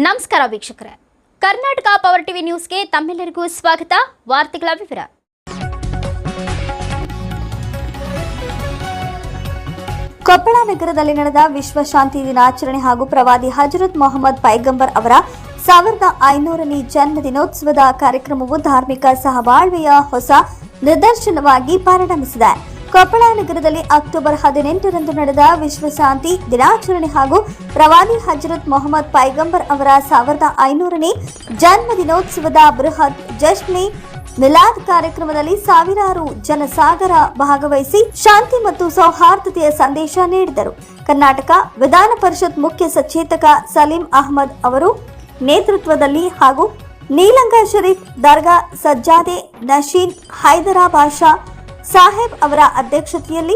ನಮಸ್ಕಾರ ವೀಕ್ಷಕರೇ, Karnataka power TV ನ್ಯೂಸ್ಗೆ ತಮ್ಮೆಲ್ಲರಿಗೂ ಸ್ವಾಗತ. ವಾರ್ತೆಗಳ ವಿವರ. ಕೊಪ್ಪಳ ನಗರದಲ್ಲಿ ನಡೆದ ವಿಶ್ವ ಶಾಂತಿ ದಿನಾಚರಣೆ ಹಾಗೂ ಪ್ರವಾದಿ ಹಜರತ್ ಮೊಹಮ್ಮದ್ ಪೈಗಂಬರ್ ಅವರ 1500ನೇ ಜನ್ಮ ದಿನೋತ್ಸವದ ಕಾರ್ಯಕ್ರಮವು ಧಾರ್ಮಿಕ ಸಹಬಾಳ್ವೆಯ ಹೊಸ ನಿದರ್ಶನವಾಗಿ ಪರಿಣಮಿಸಿದೆ. ಕೊಪ್ಪಳ ನಗರದಲ್ಲಿ ಅಕ್ಟೋಬರ್ 18ರಂದು ನಡೆದ ವಿಶ್ವ ಶಾಂತಿ ದಿನಾಚರಣೆ ಹಾಗೂ ಪ್ರವಾದಿ ಹಜರತ್ ಮೊಹಮ್ಮದ್ ಪೈಗಂಬರ್ ಅವರ 1500ನೇ ಜನ್ಮ ದಿನೋತ್ಸವದ ಬೃಹತ್ ಜಶ್ನೆ ಮಿಲಾದ್ ಕಾರ್ಯಕ್ರಮದಲ್ಲಿ ಸಾವಿರಾರು ಜನಸಾಗರ ಭಾಗವಹಿಸಿ ಶಾಂತಿ ಮತ್ತು ಸೌಹಾರ್ದತೆಯ ಸಂದೇಶ ನೀಡಿದರು. ಕರ್ನಾಟಕ ವಿಧಾನ ಪರಿಷತ್ ಮುಖ್ಯ ಸಚೇತಕ ಸಲೀಂ ಅಹಮದ್ ಅವರು ನೇತೃತ್ವದಲ್ಲಿ ಹಾಗೂ ನೀಲಂಗ ಶರೀಫ್ ದರ್ಗಾ ಸಜ್ಜಾದೆ ನಶೀನ್ ಹೈದರಾಬಾದ್ ಸಾಹೇಬ್ ಅವರ ಅಧ್ಯಕ್ಷತೆಯಲ್ಲಿ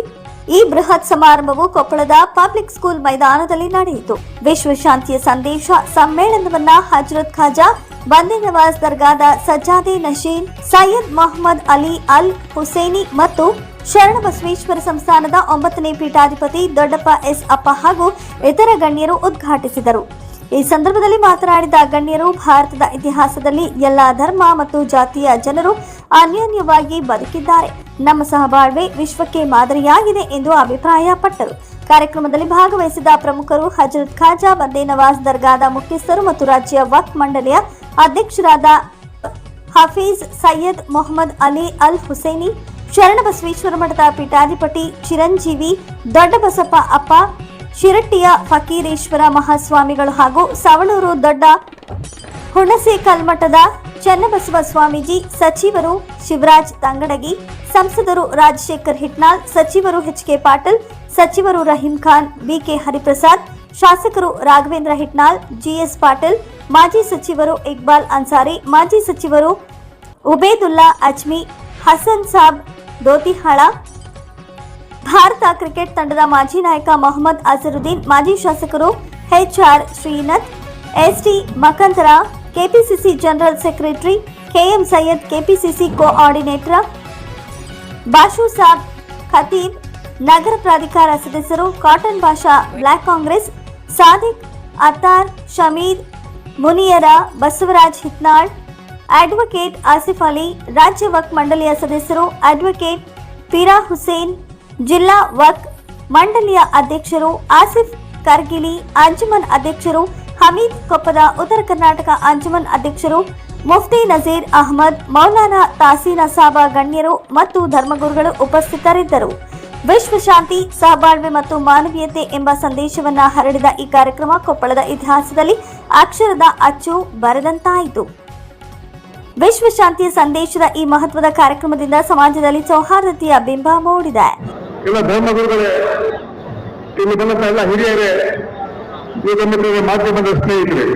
ಈ ಬೃಹತ್ ಸಮಾರಂಭವು ಕೊಪ್ಪಳದ ಪಬ್ಲಿಕ್ ಸ್ಕೂಲ್ ಮೈದಾನದಲ್ಲಿ ನಡೆಯಿತು. ವಿಶ್ವ ಶಾಂತಿಯ ಸಂದೇಶ ಸಮ್ಮೇಳನವನ್ನ ಹಜರತ್ ಖಾಜಾ ಬಂದೆ ನವಾಜ್ ದರ್ಗಾದ ಸಜ್ಜಾದೆ ನಶೀನ್ ಸೈಯದ್ ಮೊಹಮ್ಮದ್ ಅಲಿ ಅಲ್ ಹುಸೇನಿ ಮತ್ತು ಶರಣಬಸವೇಶ್ವರ ಸಂಸ್ಥಾನದ 9ನೇ ಪೀಠಾಧಿಪತಿ ದೊಡ್ಡಪ್ಪ ಎಸ್ ಅಪ್ಪ ಹಾಗೂ ಇತರ ಗಣ್ಯರು ಉದ್ಘಾಟಿಸಿದರು. ಈ ಸಂದರ್ಭದಲ್ಲಿ ಮಾತನಾಡಿದ ಗಣ್ಯರು, ಭಾರತದ ಇತಿಹಾಸದಲ್ಲಿ ಎಲ್ಲಾ ಧರ್ಮ ಮತ್ತು ಜಾತಿಯ ಜನರು ಅನ್ಯೋನ್ಯವಾಗಿ ಬದುಕಿದ್ದಾರೆ. ನಮ್ಮ ಸಹಬಾಳ್ವೆ ವಿಶ್ವಕ್ಕೆ ಮಾದರಿಯಾಗಿದೆ ಎಂದು ಅಭಿಪ್ರಾಯಪಟ್ಟರು. ಕಾರ್ಯಕ್ರಮದಲ್ಲಿ ಭಾಗವಹಿಸಿದ ಪ್ರಮುಖರು ಹಜರತ್ ಖಾಜಾ ಬಂದೆ ನವಾಜ್ ದರ್ಗಾದ ಮುಖ್ಯಸ್ಥರು ಮತ್ತು ರಾಜ್ಯ ವಕ್ಫ್ ಮಂಡಳಿಯ ಅಧ್ಯಕ್ಷರಾದ ಹಫೀಜ್ ಸೈಯದ್ ಮೊಹಮ್ಮದ್ ಅಲಿ ಅಲ್ ಹುಸೇನಿ, ಶರಣಬಸವೇಶ್ವರ ಮಠದ ಪೀಠಾಧಿಪತಿ ಚಿರಂಜೀವಿ ದೊಡ್ಡಬಸಪ್ಪ ಅಪ್ಪ, ಶಿರಟ್ಟಿಯ ಫಕೀರೇಶ್ವರ ಮಹಾಸ್ವಾಮಿಗಳು ಹಾಗೂ ಸವಳೂರು ದೊಡ್ಡ ಹುಣಸೆ ಕಲ್ಮಠದ ಚನ್ನಬಸವ ಸ್ವಾಮೀಜಿ, ಸಚಿವರು ಶಿವರಾಜ್ ತಂಗಡಗಿ, ಸಂಸದರು ರಾಜಶೇಖರ್ ಹಿಟ್ನಾಳ್, ಸಚಿವರು ಎಚ್.ಕೆ. ಪಾಟೀಲ್, ಸಚಿವರು ರಹೀಂ ಖಾನ್, ಬಿ.ಕೆ. ಹರಿಪ್ರಸಾದ್, ಶಾಸಕರು ರಾಘವೇಂದ್ರ ಹಿಟ್ನಾಳ್, ಜಿ.ಎಸ್. ಪಾಟೀಲ್, ಮಾಜಿ ಸಚಿವರು ಇಕ್ಬಾಲ್ ಅನ್ಸಾರಿ, ಮಾಜಿ ಸಚಿವರು ಉಬೇದುಲ್ಲಾ ಅಜ್ಮಿ, ಹಸನ್ ಸಾಬ್ ದೋತಿಹಾಳ, ಭಾರತ ಕ್ರಿಕೆಟ್ ತಂಡದ ಮಾಜಿ ನಾಯಕ ಮೊಹಮ್ಮದ್ ಅಜರುದ್ದೀನ್, ಮಾಜಿ ಶಾಸಕರು H R. Srinath, S T. Makandar, KPCC general secretary K M. Syed, KPCC coordinator Bashu Sab Khatib, ನಗರ ಪ್ರಾಧಿಕಾರ ಸದಸ್ಯರು cotton Basha, block Congress Sadiq Attar, Shamid Muniyara, Basavaraj Hitnal, advocate Asif Ali, ರಾಜ್ಯ ವಕ್ಫ್ ಮಂಡಳಿಯ ಸದಸ್ಯರು ಅಡ್ವೊಕೇಟ್ ಪೀರಾ ಹುಸೇನ್, ಜಿಲ್ಲಾ ವಕ್ಫ್ ಮಂಡಳಿಯ ಅಧ್ಯಕ್ಷರು ಆಸಿಫ್ ಕರ್ಗಿಲಿ, ಅಂಜುಮನ್ ಅಧ್ಯಕ್ಷರು ಹಮೀದ್ ಕೊಪ್ಪದ, ಉತ್ತರ ಕರ್ನಾಟಕ ಅಂಜುಮನ್ ಅಧ್ಯಕ್ಷರು ಮುಫ್ತಿ ನಜೀರ್ ಅಹಮದ್, ಮೌಲಾನಾ ತಾಸೀನ ಸಾಬ ಗಣ್ಯರು ಮತ್ತು ಧರ್ಮಗುರುಗಳು ಉಪಸ್ಥಿತರಿದ್ದರು. ವಿಶ್ವ ಶಾಂತಿ, ಸಹಬಾಳ್ವೆ ಮತ್ತು ಮಾನವೀಯತೆ ಎಂಬ ಸಂದೇಶವನ್ನ ಹರಡಿದ ಈ ಕಾರ್ಯಕ್ರಮ ಕೊಪ್ಪಳದ ಇತಿಹಾಸದಲ್ಲಿ ಅಕ್ಷರದ ಅಚ್ಚು ಬರೆದಂತಾಯಿತು. ವಿಶ್ವ ಶಾಂತಿಯ ಸಂದೇಶದ ಈ ಮಹತ್ವದ ಕಾರ್ಯಕ್ರಮದಿಂದ ಸಮಾಜದಲ್ಲಿ ಸೌಹಾರ್ದತೆಯ ಬಿಂಬ ಮೂಡಿದೆ. ಎಲ್ಲ ಧರ್ಮಗುರುಗಳೇ, ಇಲ್ಲಿ ಬಂದಂತ ಎಲ್ಲ ಹಿರಿಯರೇ, ಮಾಧ್ಯಮದ ಸ್ನೇಹಿತರೆ,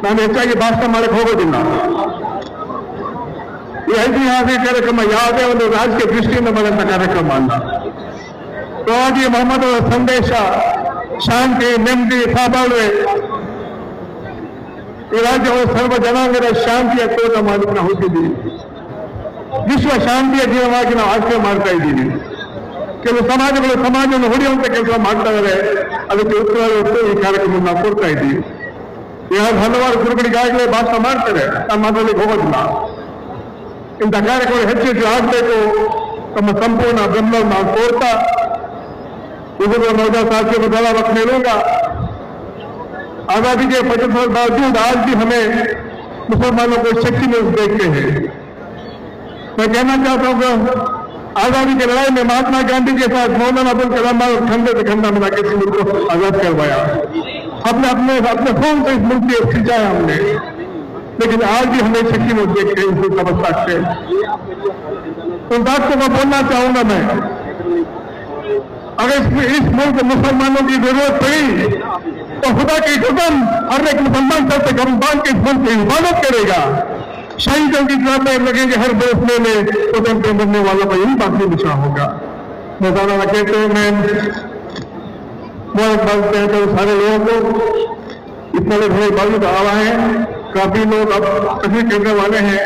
ನಾನು ಹೆಚ್ಚಾಗಿ ಭಾಷಣ ಮಾಡಕ್ಕೆ ಹೋಗೋದಿಲ್ಲ. ಈ ಐತಿಹಾಸಿಕ ಕಾರ್ಯಕ್ರಮ ಯಾವುದೇ ಒಂದು ರಾಜಕೀಯ ದೃಷ್ಟಿಯಿಂದ ಬಂದಂತ ಕಾರ್ಯಕ್ರಮ ಅಲ್ಲ. ಪ್ರವಾದಿ ಮೊಹಮ್ಮದ್ ಅವರ ಸಂದೇಶ ಶಾಂತಿ, ನೆಮ್ಮದಿ, ಸಹಬಾಳ್ವೆ, ಈ ರಾಜ್ಯವು ಸರ್ವ ಜನಾಂಗದ ಶಾಂತಿಯ ತೋಟ ಮಾಡಲಿಕ್ಕೆ ನಾವು ಹುಟ್ಟಿದ್ದೀವಿ. ವಿಶ್ವ ಶಾಂತಿಯ ದಿನವಾಗಿ ನಾವು ಆಚರಣೆ ಮಾಡ್ತಾ ಇದ್ದೀವಿ. ಕೆಲವು ಸಮಾಜಗಳು ಸಮಾಜವನ್ನು ಹೊಡೆಯುವಂತ ಕೆಲಸ ಮಾಡ್ತಾ ಇದ್ದಾರೆ. ಅದಕ್ಕೆ ಉತ್ತರವಾಗಿ ಈ ಕಾರ್ಯಕ್ರಮ ನಾವು ಕೊಡ್ತಾ ಇದ್ದೀವಿ. ಯಾರು ಹಲವಾರು ಗುರುಗಳಿಗಾಗಲೇ ಭಾಷಣ ಮಾಡ್ತಾರೆ, ನಾನು ಮಾತಾಡಲಿಕ್ಕೆ ಹೋಗೋದಿಲ್ಲ. ಇಂಥ ಕಾರ್ಯಕ್ರಮ ಹೆಚ್ಚು ಹೆಚ್ಚು ಆಗಬೇಕು. ತಮ್ಮ ಸಂಪೂर्ण ಬೆಂಬಲ ನಾವು ಕೋರ್ತಾ बुजुर्ग नौजवान साथियों को बड़ा वक्त मिलूंगा। आजादी के 75 साल बावजूद आज भी हमें मुसलमानों को शक्ति में देखते हैं। मैं कहना चाहता हूँ कि आजादी की लड़ाई में महात्मा गांधी के साथ मौलाना अबुल कलाम खंडे से खंडा मिला के इस मुल्क को आजाद करवाया। अपने अपने अपने खून से इस मुल्क को सिंचाया हमने, लेकिन आज भी हमें शक्ति में देखते हैं इस अवस्था से। उन बातों को बोलना चाहूंगा मैं। अगर इस मुल्क मुसलमानों की जरूरत पड़ी तो खुदा की कसम हर एक मुसलमान सर से कम बांध के इस मुल्क की हिफाजत करेगा। शहीदों की तरह लगेंगे हर बरसने में, तो उनके मरने वालों का यही बाकी निशान होगा। मौलाना कहते हैं, मैं मुबारकबाद कहते हैं सारे लोगों को। इतने लोग हमारे बाजू आवा है, काफी लोग अब तकलीफ करने वाले हैं।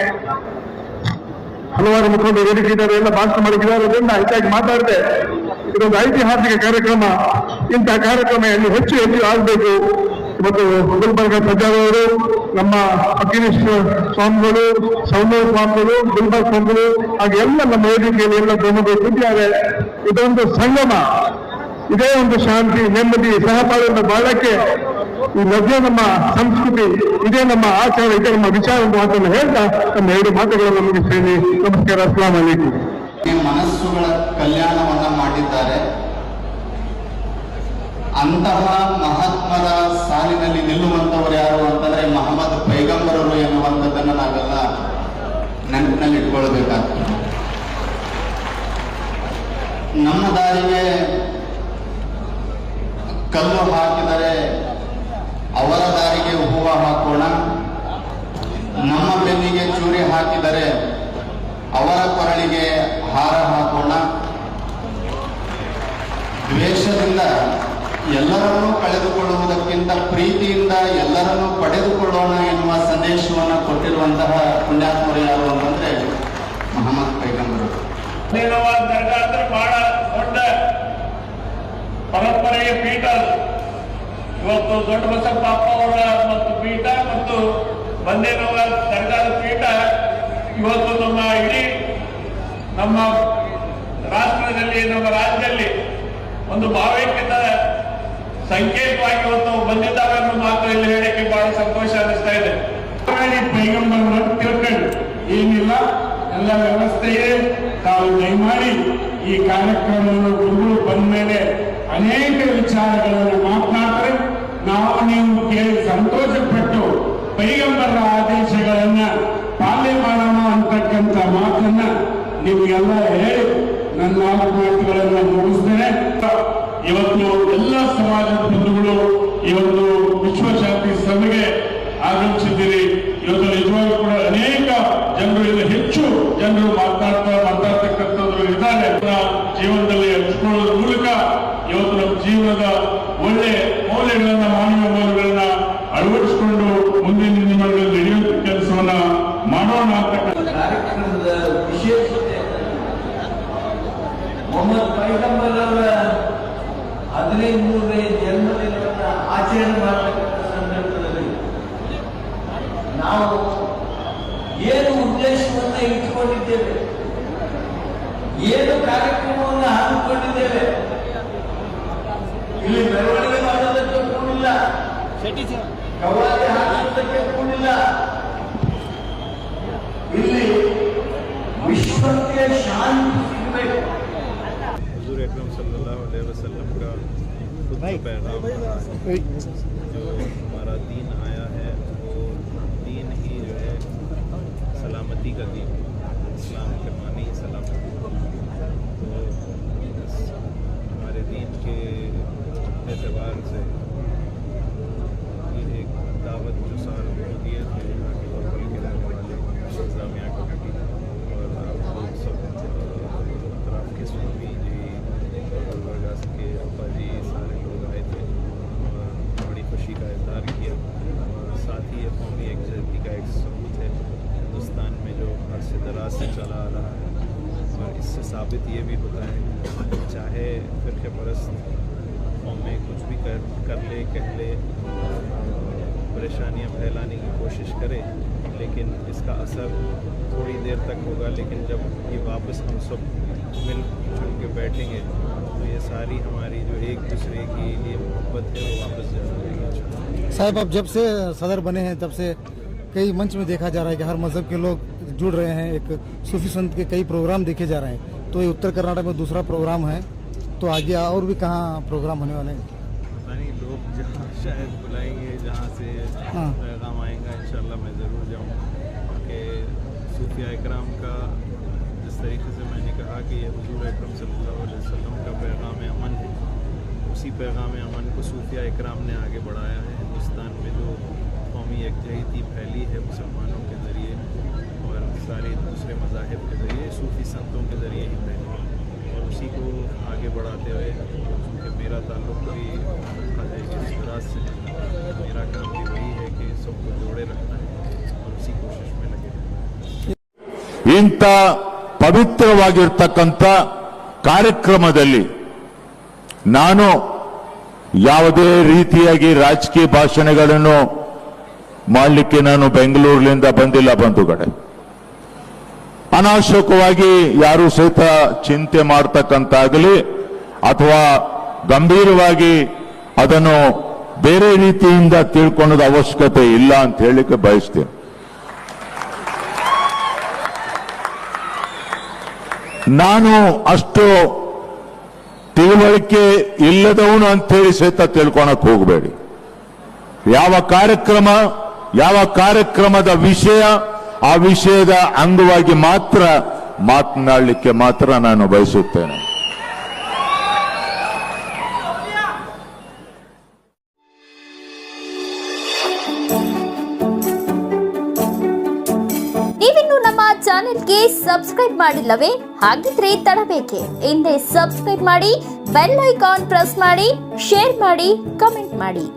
ಹಲವಾರು ಮುಖಂಡರು ವೇದಿಕೆಯಿದ್ದಾರೆ, ಎಲ್ಲ ಭಾಷಣ ಮಾಡಿದ್ದಾರೋದ್ರಿಂದ ಹೆಚ್ಚಾಗಿ ಮಾತಾಡಿದೆ. ಇದೊಂದು ಐತಿಹಾಸಿಕ ಕಾರ್ಯಕ್ರಮ. ಇಂತಹ ಕಾರ್ಯಕ್ರಮ ಹೆಚ್ಚು ಹೆಚ್ಚು ಆಗಬೇಕು. ಇವತ್ತು ಗುಲ್ಬರ್ಗ ಪ್ರಜಾರವರು, ನಮ್ಮ ಫಕೀರೇಶ್ವರ ಸ್ವಾಮಿಗಳು, ಸೌಮ್ಯ ಸ್ವಾಮಿಗಳು, ಗುಲ್ಬರ್ಗ ಸ್ವಾಮಿಗಳು, ಹಾಗೆ ಎಲ್ಲ ನಮ್ಮ ವೇದಿಕೆಯಲ್ಲಿ ಎಲ್ಲ ಧರ್ಮಗಳು ಕೂತಿದ್ದಾರೆ. ಇದೊಂದು ಸಂಗಮ, ಇದೇ ಒಂದು ಶಾಂತಿ, ನೆಮ್ಮದಿ, ಸಹಬಾಳ್ವೆಯನ್ನು ಬಾಳಕ್ಕೆ ಈ ನದಿಯ ನಮ್ಮ ಸಂಸ್ಕೃತಿ, ಇದೇ ನಮ್ಮ ಆಚಾರ, ಇದೇ ನಮ್ಮ ವಿಚಾರ ಮಾತನ್ನು ಹೇಳ್ತಾ ನಮ್ಮ ಎರಡು ಮಾತುಗಳನ್ನು ನಮಗೆ ಸೇರಿ ನಮಸ್ಕಾರ. ಅಸ್ಲಾಂ ಅಲೈಕುಂ. ಮನಸ್ಸುಗಳ ಕಲ್ಯಾಣವನ್ನ ಮಾಡಿದ್ದಾರೆ. ಅಂತಹ ಮಹಾತ್ಮರ ಸಾಲಿನಲ್ಲಿ ನಿಲ್ಲುವಂತವರು ಯಾರು ಅಂತಂದ್ರೆ ಮೊಹಮ್ಮದ್ ಪೈಗಂಬರರು ಎನ್ನುವಂಥದ್ದನ್ನು ನಾವೆಲ್ಲ ನೆನಪಿನಲ್ಲಿ ಇಟ್ಕೊಳ್ಬೇಕಾಗ್ತದೆ. ನಮ್ಮ ದಾರಿಗೆ ಕಲ್ಲು ಹಾಕಿದರೆ ಅವರ ದಾರಿಗೆ ಹೂವು ಹಾಕೋಣ, ನಮ್ಮ ಬೆನ್ನಿಗೆ ಚೂರಿ ಹಾಕಿದರೆ ಅವರ ಕೊರಳಿಗೆ ಹಾರ ಹಾಕೋಣ. ದ್ವೇಷದಿಂದ ಎಲ್ಲರನ್ನೂ ಕಳೆದುಕೊಳ್ಳುವುದಕ್ಕಿಂತ ಪ್ರೀತಿಯಿಂದ ಎಲ್ಲರನ್ನೂ ಪಡೆದುಕೊಳ್ಳೋಣ ಎನ್ನುವ ಸಂದೇಶವನ್ನು ಕೊಟ್ಟಿರುವಂತಹ ಪುಣ್ಯಾತ್ಮರು ಯಾರು ಅಂತಂದ್ರೆ ಮೊಹಮ್ಮದ್ ಪೈಗಂಬರರು. ದರ್ಗಾ ಅಂದ್ರೆ ಬಹಳ ದೊಡ್ಡ ಪರಂಪರೆಯ ಪೀಠ. ಇವತ್ತು ದೊಡ್ಡ ಬಸಪ್ಪ ಅವರ ಮತ್ತು ಪೀಠ ಮತ್ತು ಬಂದೇನವಾಜ್ ದರ್ಗಾದ ಪೀಠ ಇವತ್ತು ನಮ್ಮ ಇಡೀ ನಮ್ಮ ರಾಷ್ಟ್ರದಲ್ಲಿ, ನಮ್ಮ ರಾಜ್ಯದಲ್ಲಿ ಒಂದು ಭಾವೈಕ್ಯದ ಸಂಕೇತವಾಗಿ ಇವತ್ತು ಬಂದಿದ್ದಾವೆ ಅನ್ನೋ ಮಾತು ಇಲ್ಲಿ ಹೇಳಕ್ಕೆ ಬಹಳ ಸಂತೋಷ ಅನಿಸ್ತಾ ಇದೆ. ಪೈಗಂಬರನ್ನ ತಿಳ್ಕೊಂಡು ಏನಿಲ್ಲ, ಎಲ್ಲ ವ್ಯವಸ್ಥೆ ಇದೆ, ತಾವು ದಯಮಾಡಿ ಈ ಕಾರ್ಯಕ್ರಮವನ್ನು ಗುರುಗಳು ಬಂದ ಮೇಲೆ ಅನೇಕ ವಿಚಾರಗಳನ್ನು ಮಾತನಾಡ್ತಾರೆ. ನಾವು ನೀವು ಕೇಳಿ ಸಂತೋಷಪಟ್ಟು ಪೈಗಂಬರರ ಆದೇಶಗಳನ್ನ ಪಾಲನೆ ಮಾಡೋಣ ಅಂತಕ್ಕಂಥ ಮಾತನ್ನ ನಿಮಗೆಲ್ಲ ಹೇಳಿ ನನ್ನ ನಾಲ್ಕು ಮಾತುಗಳನ್ನು ಮುಗಿಸ್ತೇನೆ. ಇವತ್ತು ಎಲ್ಲ ಸಮಾಜದ ಬಂಧುಗಳು ಇವತ್ತು ವಿಶ್ವಶಾಂತಿ ಸಭೆಗೆ ಆಗಮಿಸಿದ್ದೀರಿ. ಇವತ್ತು ನಿಜವಾಗ್ಲೂ ಕೂಡ ಅನೇಕ ಜನರು, ಇದು ಹೆಚ್ಚು ಜನರು ಮಾತಾಡ್ತಕ್ಕಂಥದ್ರು ಇದ್ದಾರೆ. ಜೀವನದಲ್ಲಿ ಹಂಚಿಕೊಳ್ಳೋದ್ರ ಮೂಲಕ ಇವತ್ತು ನಮ್ಮ ಜೀವನದ ಒಳ್ಳೆ ಮೌಲ್ಯಗಳನ್ನ, ಮಾನವ ಮೌಲ್ಯಗಳನ್ನ ಅಳವಡಿಸಿಕೊಂಡು ಮುಂದಿನ ದಿನಗಳಲ್ಲಿ ನಡೆಯುವಂತ ಕೆಲಸವನ್ನ ಮಾಡೋಣ ಅಂತಕ್ಕಂಥ ಕಾರ್ಯಕ್ರಮದ ವಿಶೇಷತೆ ಮೊಹಮ್ಮದ್ ಪೈಗಂಬರ್ ಅವರ 15ನೇ ಜನ್ಮದಿನವನ್ನು ಆಚರಣೆ ಮಾಡತಕ್ಕಂಥ ಸಂದರ್ಭದಲ್ಲಿ ನಾವು ಏನು ಉದ್ದೇಶವನ್ನು ಇಟ್ಟುಕೊಂಡಿದ್ದೇವೆ, ಏನು ಕಾರ್ಯಕ್ರಮವನ್ನು ಹಾಕಿಕೊಂಡಿದ್ದೇವೆ, ಇಲ್ಲಿ ಮೆರವಣಿಗೆ ಮಾಡೋದಕ್ಕೆ ಕೂಡಿಲ್ಲ, ಕವಾಲಿ ಹಾಕುವುದಕ್ಕೆ ಕೂಡಿಲ್ಲ. ಇಲ್ಲಿ ವಿಶ್ವಕ್ಕೆ ಶಾಂತಿ ಸಿಗಬೇಕು. हुजूर अकरम सल्लल्लाहु अलैहि वसल्लम का खुद का पैगाम जो हमारा दीन आया है वो दीन ही जो है सलामती का दीन, इस्लाम के मानी सलामती। तो हमारे दीन के एतबार से ये एक दावत जो साल दिए थे यहाँ के लोकल के रहने वाले इंतजामिया कमेटी और आप लोग सब अतराफ के स्वामी जी, गुलबर्गा के अप्पा जी, सारे लोग आए थे और बड़ी खुशी का इजहार किया। और साथ ही ये कौमी एकजुटती का एक सबूत है हिंदुस्तान में जो अरसे दराज से चला आ रहा है। और इससे साबित ये भी होता है चाहे फ़िरक़े परस्त कौमें कुछ भी कर ले, कह ले, परेशानियां फैलाने की कोशिश करे, लेकिन इसका असर थोड़ी देर तक होगा। लेकिन जब ये वापस हम सब मिल जुल के बैठेंगे तो ये सारी हमारी जो एक दूसरे के लिए मोहब्बत है वो वापस जा जाएगी। साहब, अब जब से सदर बने हैं तब से कई मंच में देखा जा रहा है कि हर मज़हब के लोग जुड़ रहे हैं, एक सूफी संत के कई प्रोग्राम देखे जा रहे हैं। तो ये उत्तर कर्नाटक में दूसरा प्रोग्राम है, तो आगे और भी कहाँ प्रोग्राम होने वाले हैं? पता नहीं, लोग जहाँ शायद बुलाएंगे, जहाँ से पैगाम आएगा इंशाल्लाह मैं ज़रूर जाऊँगा। कि सूफिया इकराम का जिस तरीके से मैंने कहा कि ये हुजूर अकरम सल्लल्लाहु अलैहि वसल्लम का पैगाम अमन है, उसी पैगाम अमन को सूफिया इकराम ने आगे बढ़ाया है। हिंदुस्तान में जो कौमी यकजहती फैली है मुसलमानों के ज़रिए और सारे दूसरे मज़ाहिब के ज़रिए, सूफी संतों के ज़रिए ही फैली है। और उसी को आगे बढ़ाते हुए, क्योंकि मेरा ताल्लुक़ भी इस राज से है, मेरा काम भी वही है कि सबको जोड़े रखना है और उसी कोशिश में लगे रहना है। ಇಂಥ ಪವಿತ್ರವಾಗಿರ್ತಕ್ಕಂಥ ಕಾರ್ಯಕ್ರಮದಲ್ಲಿ ನಾನು ಯಾವುದೇ ರೀತಿಯಾಗಿ ರಾಜಕೀಯ ಭಾಷಣಗಳನ್ನು ಮಾಡಲಿಕ್ಕೆ ನಾನು ಬೆಂಗಳೂರಿನಿಂದ ಬಂದಿಲ್ಲ ಬಂಧುಗಳೇ. ಅನಾವಶ್ಯಕವಾಗಿ ಯಾರು ಸಹಿತ ಚಿಂತೆ ಮಾಡತಕ್ಕಂತಾಗಲಿ ಅಥವಾ ಗಂಭೀರವಾಗಿ ಅದನ್ನು ಬೇರೆ ರೀತಿಯಿಂದ ತಿಳ್ಕೊಳ್ಳೋದ ಅವಶ್ಯಕತೆ ಇಲ್ಲ ಅಂತ ಹೇಳಲಿಕ್ಕೆ ಬಯಸ್ತೇನೆ. ನಾನು ಅಷ್ಟು ತಿಳುವಳಿಕೆ ಇಲ್ಲದವನು ಅಂತೇಳಿ ಸಹಿತ ತಿಳ್ಕೊಳಕ್ ಹೋಗಬೇಡಿ. ಯಾವ ಕಾರ್ಯಕ್ರಮದ ವಿಷಯ ಆ ವಿಷಯದ ಅಂಗವಾಗಿ ಮಾತ್ರ ಮಾತನಾಡಲಿಕ್ಕೆ ಮಾತ್ರ ನಾನು ಬಯಸುತ್ತೇನೆ. ನೀವಿನ್ನು ನಮ್ಮ ಚಾನೆಲ್ಗೆ ಸಬ್ಸ್ಕ್ರೈಬ್ ಮಾಡಿಲ್ಲವೇ? ಹಾಗಿದ್ರೆ ತಡಬೇಕೆ? ಹಿಂದೆ ಸಬ್ಸ್ಕ್ರೈಬ್ ಮಾಡಿ, ಬೆಲ್ ಐಕಾನ್ ಪ್ರೆಸ್ ಮಾಡಿ, ಶೇರ್ ಮಾಡಿ, ಕಮೆಂಟ್ ಮಾಡಿ.